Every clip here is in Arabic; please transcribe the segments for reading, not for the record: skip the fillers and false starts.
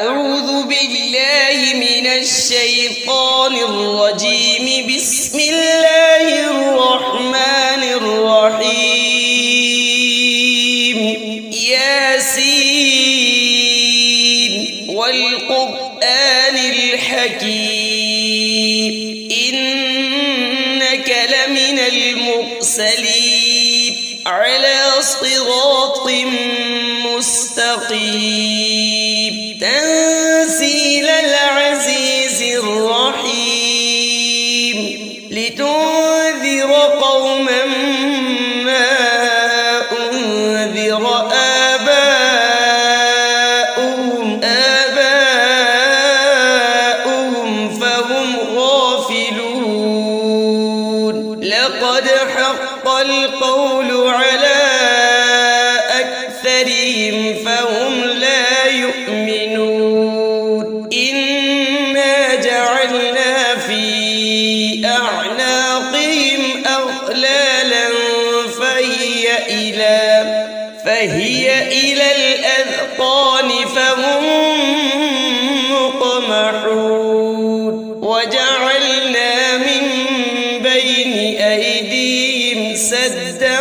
أعوذ بالله من الشيطان الرجيم. بسم الله الرحمن الرحيم. ياسين والقرآن الحكيم إنك لمن المرسلين على صراط مستقيم تنزيل العزيز الرحيم لتنذر قوما ما أنذر آباؤهم فهم غافلون. لقد حق القول على أكثرهم فهم لا يؤمنون. إنا جعلنا في أعناقهم أغلالا فهي إلى الأذقان فهم مقمحون. وجعلنا من بين أيديهم سدا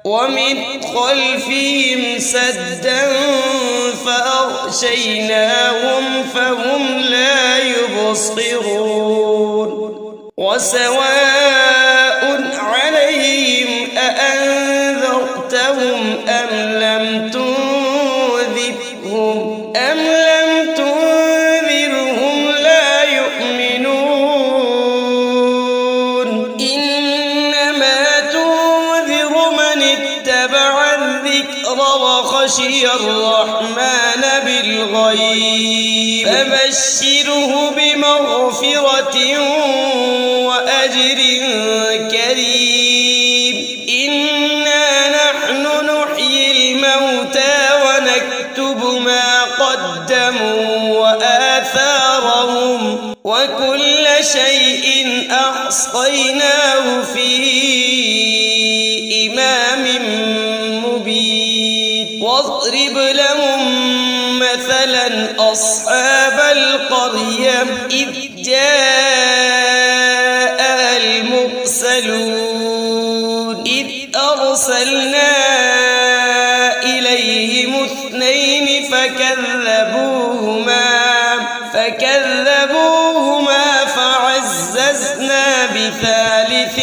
ومن خلفهم سدا فأغشيناهم فهم لا يبصرون. وسواء عليهم أأنذرتهم أم لم تنذرهم لا يؤمنون. إنما تنذر من اتبع الذكر وخشي الرحمن بالغيب فبشره بمغفرة وأجر كريم. إنا نحن نحيي الموتى ونكتب ما قدموا وآثارهم وكل شيء أحصيناه في إمام مبين. واضرب لهم مثلا أصحاب القرية إذ جاءها المرسلون إذ أرسلنا إليهم 2 فكذبوهما فعززنا بثالث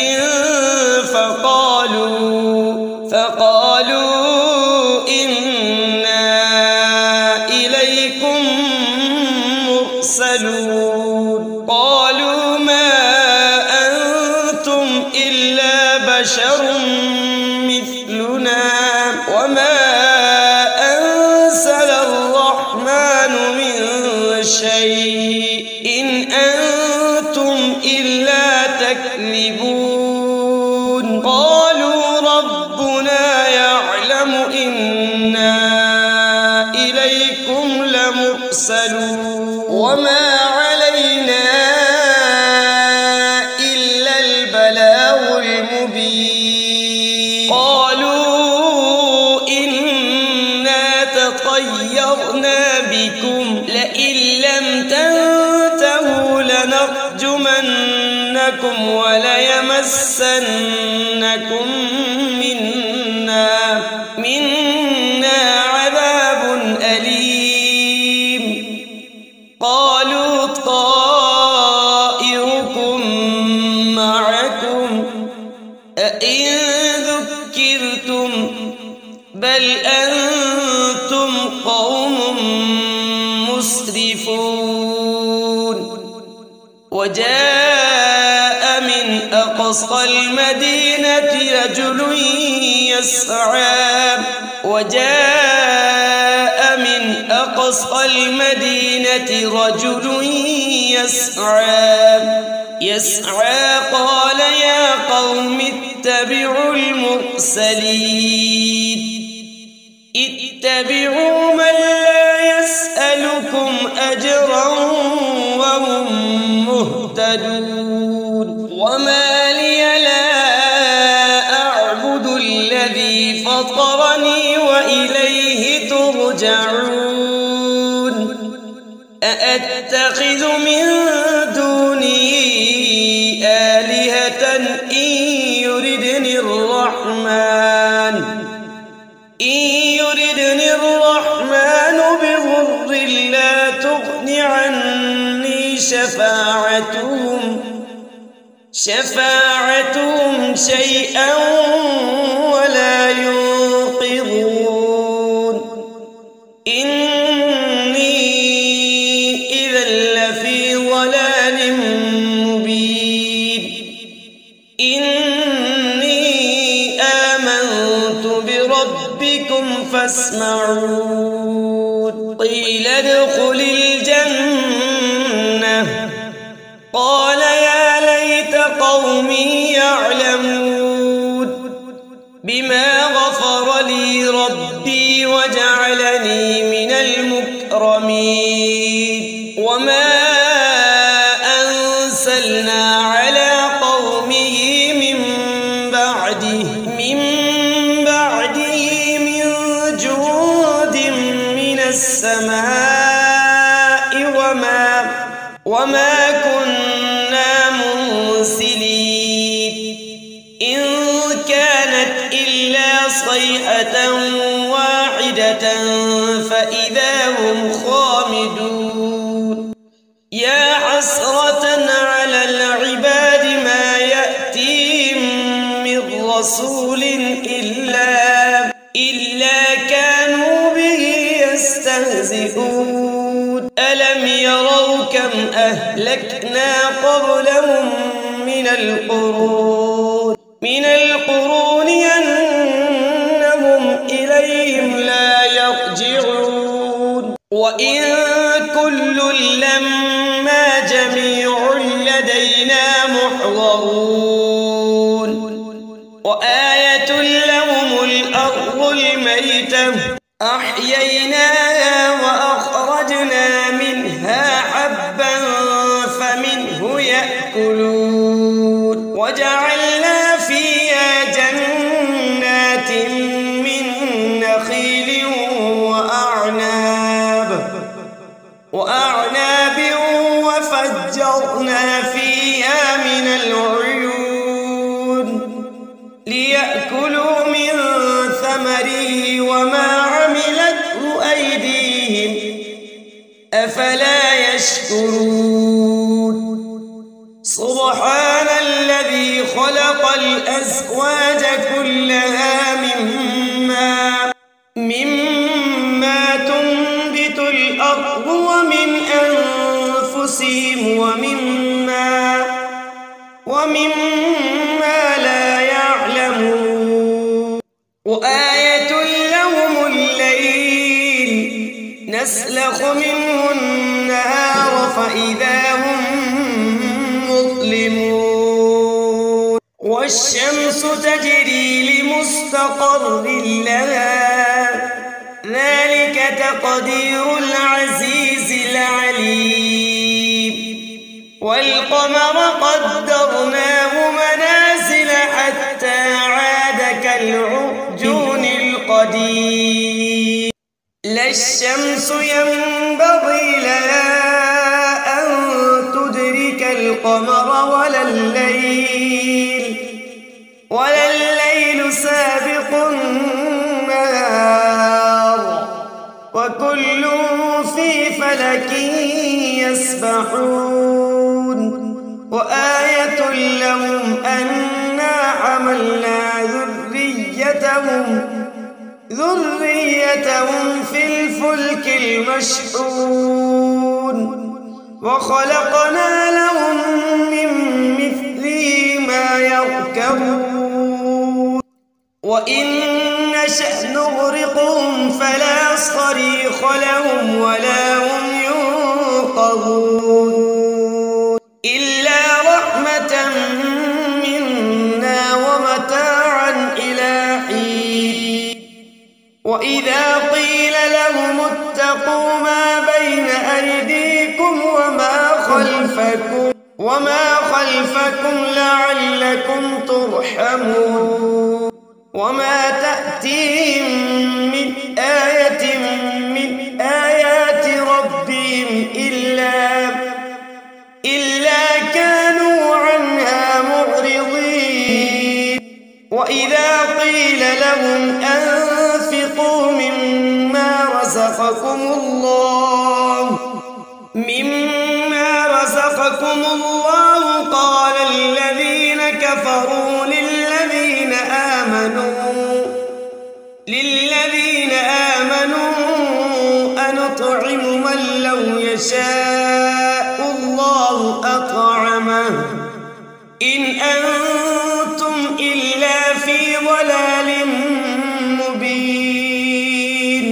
فقالوا إنا إليكم مرسلون. قالوا ما أنتم إلا بشر مثلنا وما أنزل الرحمن من شيء إن أنتم إلا تكذبون. قالوا ربنا يعلم إنا إليكم لمرسلون وما علينا إلا البلاغ المبين. قالوا إنا تطيرنا بكم لئن لم تنتهوا لنرجمنكم وليمسنكم منا عذاب أليم. قالوا طائركم معكم أئن ذكرتم بل أنتم قوم مسرفون. وجاء من أقصى المدينة رجل يسعى قال يا قوم اتبعوا المرسلين اتبعوا من لا يسألكم أجرا وهم مهتدون. وما لي لا أعبد الذي فطرني وإليه ترجعون أأتخذ من دونه آلهة إن يردني الرحمن بضر لا تغن عني شفاعتهم شيئا ولا ينقذون إني إذا لفي ضلال مبين إني آمنت بربكم فاسمعون قيل ادخل الجنة قال يا ليت قومي يعلمون بما غفر لي ربي وجعلني من المكرمين وما أنزلنا على قومه من بعده من جود من السماء وما كنا منزلين إن كانت إلا صيحة واحدة فإذا هم خامدون يا حسرة على العباد ما يأتيهم من رسول إلا كانوا به يستهزئون ألم يروا كم أهلكنا قبلهم من القرون أنهم إليهم لا يرجعون وإن كل لما جميع لدينا محضرون وآية لهم الأرض الميتة أحييناها وأخرجنا منها حبا فمنه يأكلون وجعلنا فيها جنات من نخيل وأعناب وفجرنا فيها من العيون ليأكلوا من ثمره وما عملته أيديهم أفلا يشكرون سبحان الذي خلق الأزواج كلها مما تنبت الأرض ومن أنفسهم ومما لا يعلمون وآية لهم الليل نسلخ منه النهار فإذا هم مظلمون والشمس تجري لمستقر لها ذلك تقدير العزيز العليم والقمر قدرناه منازل حتى عاد كالعرجون القديم لا الشمس ينبغي لها أن تدرك القمر ولا الليل سابق النهار وكل في فلك يسبحون وآية لهم أنا حملنا ذريتهم في الفلك المشحون وخلقنا لهم من مثله ما يركبون وإن نشأ نغرقهم فلا صريخ لهم ولا هم ينقذون إلا رحمة منا ومتاعا إلى حين وإذا قيل لهم اتقوا ما بين أيديكم وما خلفكم لعلكم ترحمون وما تأتيهم من لهم أنفقوا مما رزقكم الله قال الذين كفروا للذين آمنوا أنطعم من لو يشاء الله أطعمه إن أنتم إلا في ضلال مبين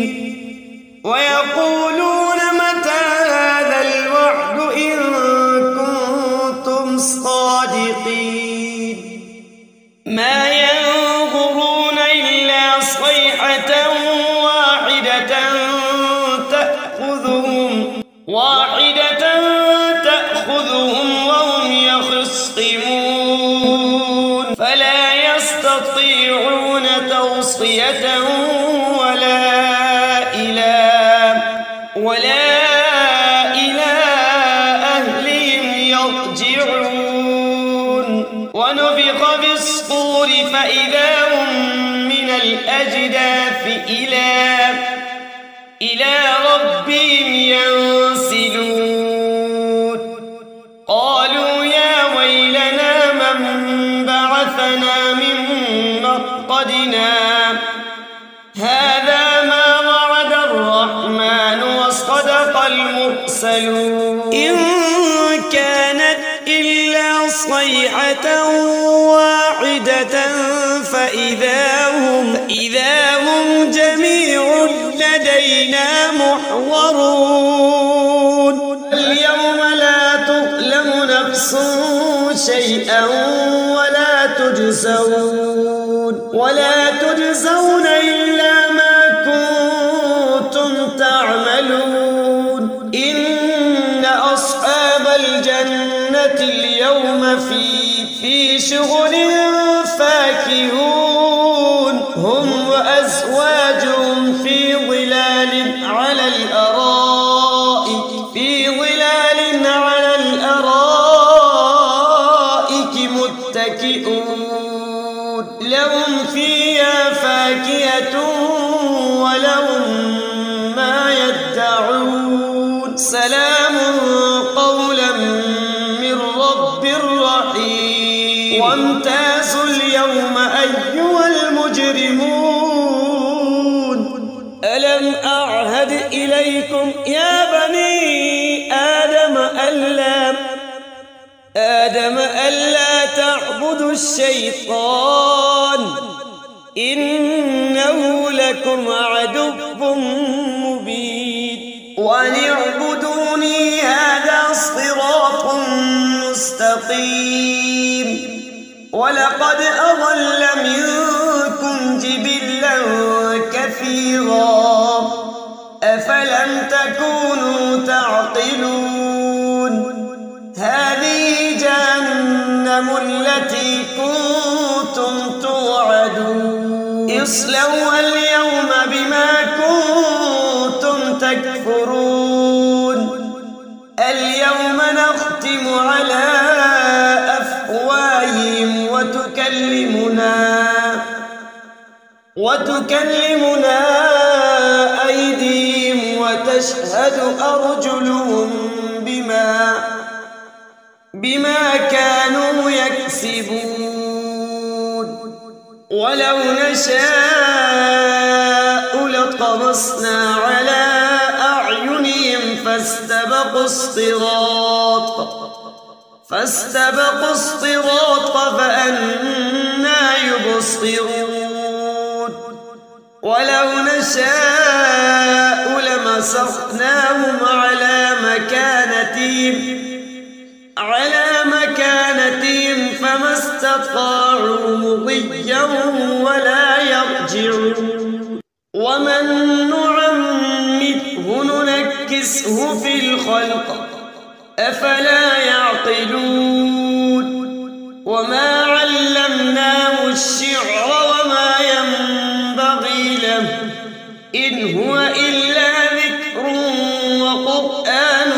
ويقولون متى هذا الوعد إن كنتم صادقين ما ينظرون إلا صيحة واحدة تأخذهم وهم يخصمون فلا يستطيعون توصية ولا إلى أهلهم يرجعون ونفخ في الصور فإذا هم من الأجداث إلى ربهم ينسلون قالوا يا ويلنا من بعثنا من مرقدنا هذا ما وعد الرحمن وصدق المرسلون إن كانت إلا صيحة واحدة فإذا هم جميع لدينا محضرون اليوم لا تظلم نفس شيئا ولا تجزون إلا ما كنتم تعملون إن أصحاب الجنة اليوم في شغل فاكهون هم وأزواجهم في ظلال على الأرائك متكئون لهم فيها فاكهة ولهم ما يدعون سلام قولا من رب رحيم وامتازوا اليوم أيها المجرمون ألم أعهد إليكم يا بني آدم ألا تعبدوا الشيطان إنه لكم عدو مبين وأن اعبدوني هذا صراط مستقيم ولقد أضل منكم جبلا كثيرا أفلم تكونوا تعقلون هذه جهنم التي كنتم توعدون اصلوها اليوم بما كنتم تكفرون اليوم نختم على أفواههم وتكلمنا أيديهم وتشهد أرجلهم بما كانوا يكسبون ولو نشاء لطمسنا على أعينهم فاستبقوا الصراط فأنى يبصرون ولو نشاء لمسخناهم على مكانتهم فما استطاعوا مضيا ولا يرجعون ومن نعمره ننكسه في الخلق أفلا يعقلون وما علمناه الشعر وما ينبغي له إن هو إلا ذكر وقرآن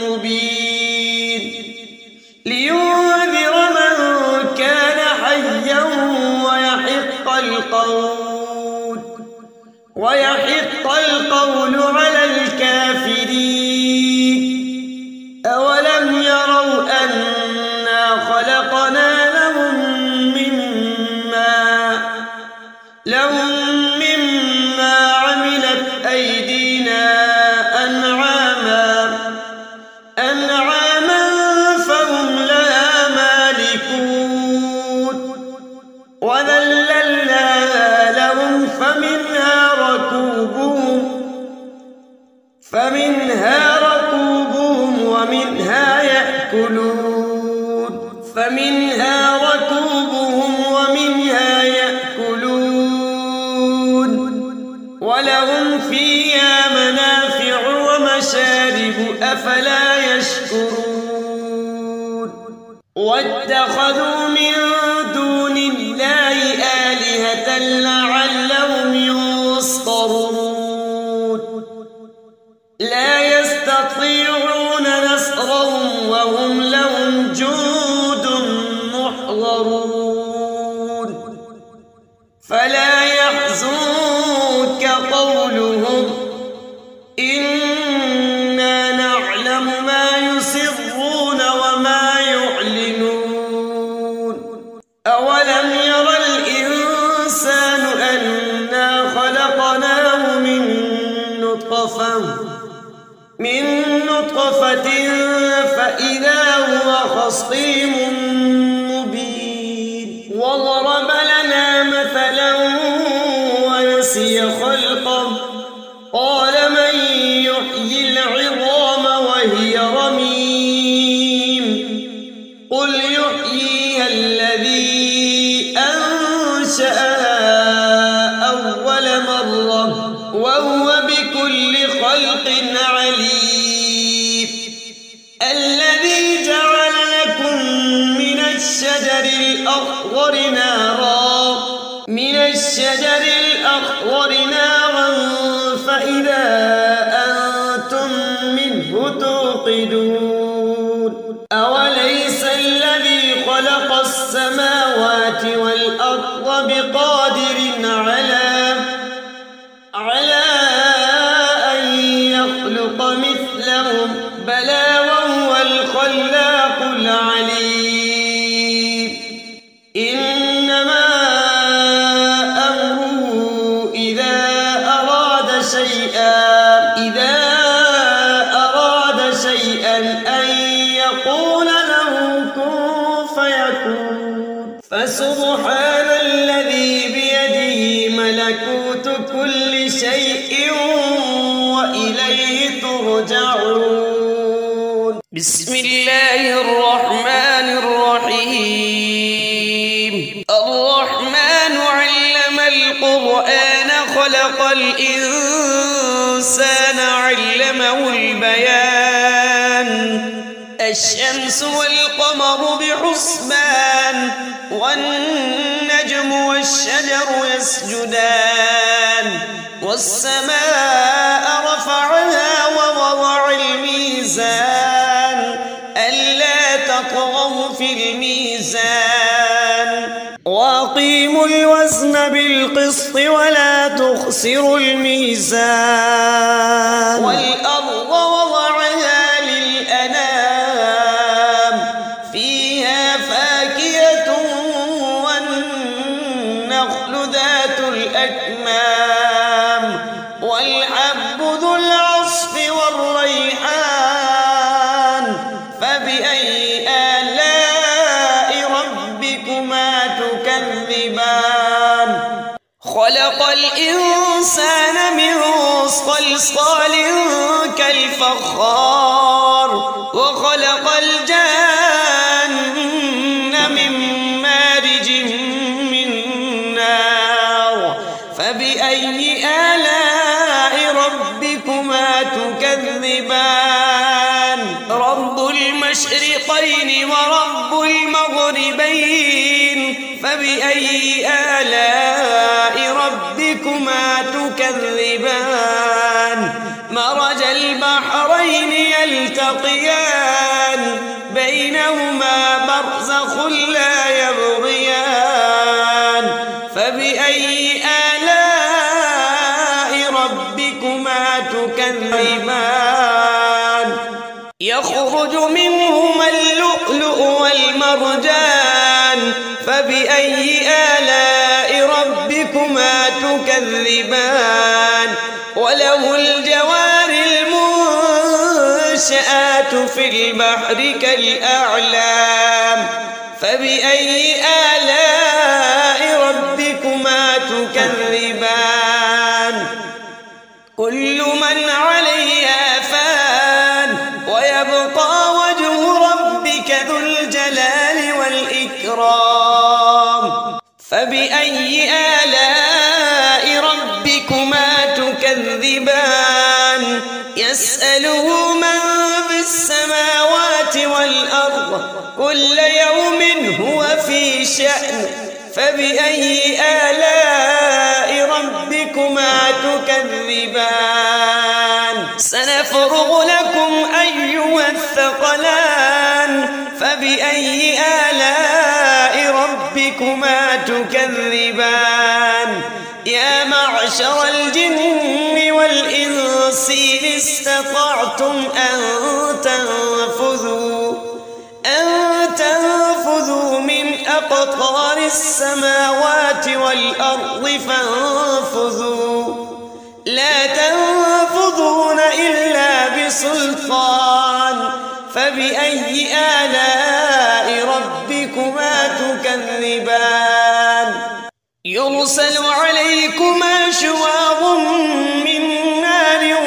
مبين لينذر من كان حيا ويحق القول ويحق القول على الكافرين أولم يروا أنا خلقنا لهم مما عملت أيدينا أنعاما فهم لها مالكون وذللناها لهم فمنها ركوبهم ومنها يأكلون ولهم فيها منافع ومشارب أفلا يشكرون واتخذوا من دون الله آلهة لعلهم ينصرون لا يستطيعون نصرهم وهم لهم جند محضرون فلا يحزنك قولهم إنا نعلم ما يسرون وما يعلنون أولم ير الإنسان أنا خلقناه من نطفة فإذا هو خصيم مبين وضرب لنا مثلا ونسي خلقه قال من يحيي العظام وهي رميم قل يحييها الذي أنشأها أول مرة وهو بكل خلق عليم الذي جعل لكم من الشجر الأخضر نارا فإذا أنتم منه توقدون أوليس الذي خلق السماوات والأرض بقادر على أن يخلق مثلهم بلى وهو الخلاق العليم إنما أمره إذا أراد شيئا أن يقول له كن فيكون فسبحان الذي بيده ملكوت كل شيء وإليه ترجعون بسم الله الرحمن الرحيم الرحمن علم القرآن خلق الإنسان علمه البيان الشمس والقمر بحسبان والنجم والشجر يسجدان والسماء رفعها ووضع الميزان ألا تطغوا في الميزان وأقيموا الوزن بالقسط ولا تخسروا الميزان والأرض وضعها للأنام فيها فاكهة والنخل ذات الأكمام والحب ذو العصف والريحان فبأي آلاء ربكما تكذبان خلق الإنسان من صلصال كالفخار وخلق الجان من مارج من نار فبأي آلاء ربكما تكذبان رب المشرقين ورب المغربين فبأي آلاء ربكما تكذبان مرج البحرين يلتقيان بينهما برزخ لا يبغيان فبأي آلاء تكذبان يخرج منهما اللؤلؤ والمرجان فبأي آلاء ربكما تكذبان وله الجوار المنشآت في البحر كالأعلام فبأي آلاء ربكما تكذبان كل من عليها فان ويبقى وجه ربك ذو الجلال والإكرام فبأي آلاء ربكما تكذبان يسأله من في السماوات والأرض كل يوم هو في شأن فبأي آلاء ربكما تكذبان سنفرغ لكم أيها الثقلان فبأي آلاء ربكما تكذبان يا معشر الجن والإنس إن استطعتم أن تنفذوا من أقطار السماوات والأرض فانفذوا لا تنفذون إلا بسلطان فبأي آلاء ربكما تكذبان يرسل عليكما شواظ من نار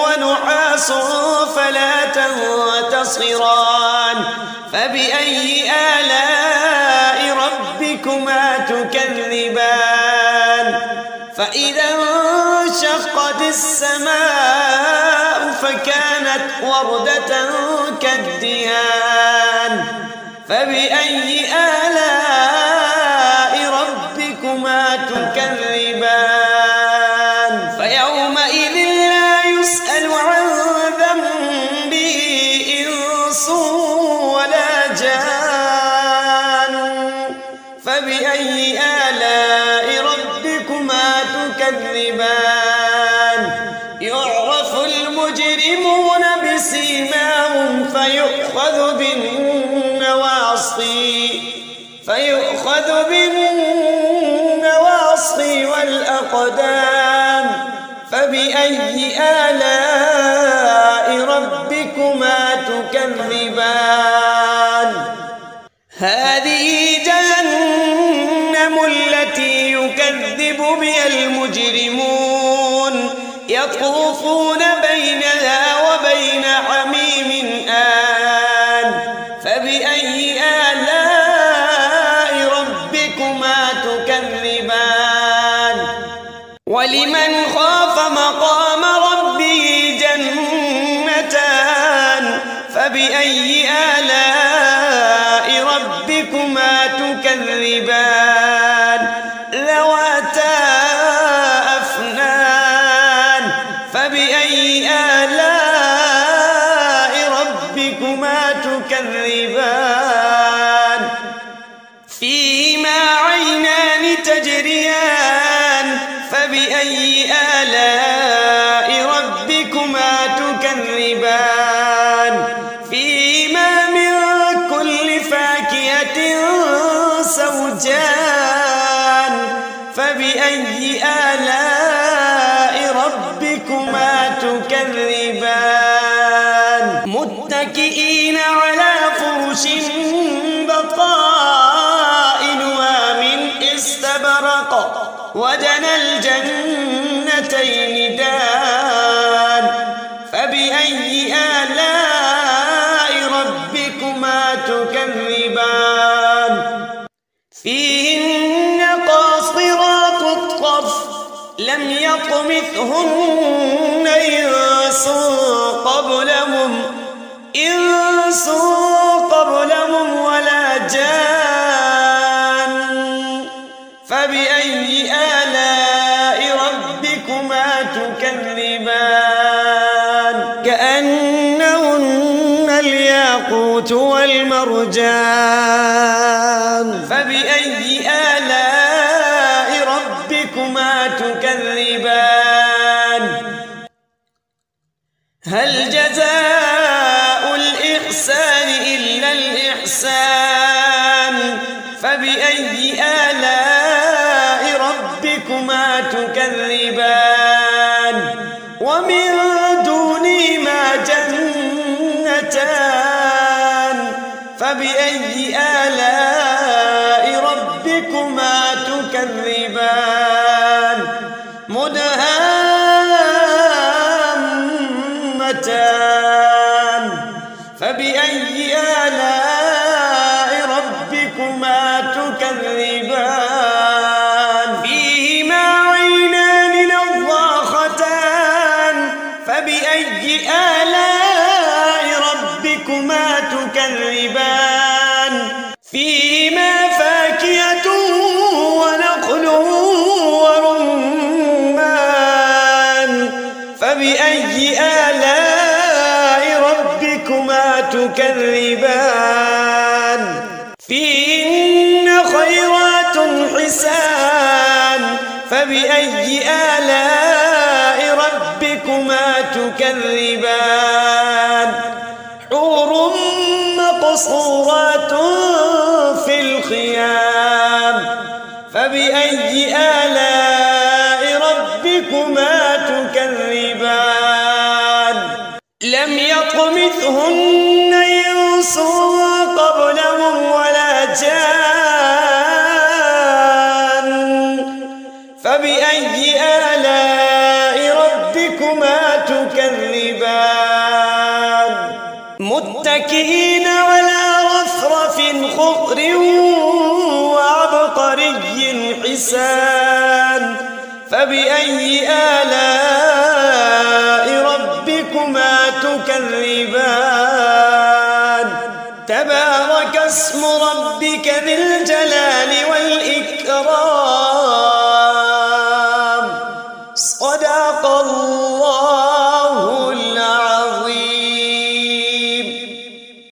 ونحاس فلا تنتصران فبأي آلاء ربكما تكذبان فإذا انشقت السماء فكانت وردة كالدهان فبأي آلاء ربكما تكذبان فيومئذ لا يسأل عن ذنبه إنس ولا جان فبأي آلاء ربكما تكذبان يعرف المجرمون بسيماهم فيؤخذ بالنواصي والأقدام فبأي آلاء ربكما تكذبان هذه جهنم التي يكذب بها المجرمون يطوفون بينها وبين حميم آن فبأي آلاء ربكما تكذبان ولمن خاف مقام ربه جنتان فبأي آلاء ربكما تكذبان ذواتا أفنان فبأي آلاء ربكما تكذبان فيهما عينان تجريان فبأي آلاء ربكما تكذبان فيهما من كل فاكهة زوجان فبأي آلاء ربكما تكذبان متكئين على فرش بطائنها من استبرق وجنى الجنتين دان فبأي آلاء ربكما تكذبان فيهن قاصرات الطرف لم يطمثهن إنس قبلهم ولا جان فبأي آلاء ربكما تكذبان كأنهن الياقوت والمرجان فبأي آلاء ربكما تكذبان فبأي آلاء ربكما تكذبان ومن دونهما جنتان فبأي آلاء ربكما تكذبان مدهامتان فبأي آلاء ربكما تكذبان فيهما عينان نضاختان فبأي آلاء ربكما تكذبان فيهما فاكهة ونخل ورمان فبأي آلاء ربكما تكذبان فيهن خيرات حسان فبأي آلاء ربكما تكذبان حور مقصورات في الخيام فبأي آلاء ربكما تكذبان لم يطمثهن إنس قبلهم ولا جان فبأي آلاء ربكما تكذبان متكئين على رفرف خضر وعبقري حسان فبأي آلاء ربكما تكذبان تبارك اسم ربك ذي الجلال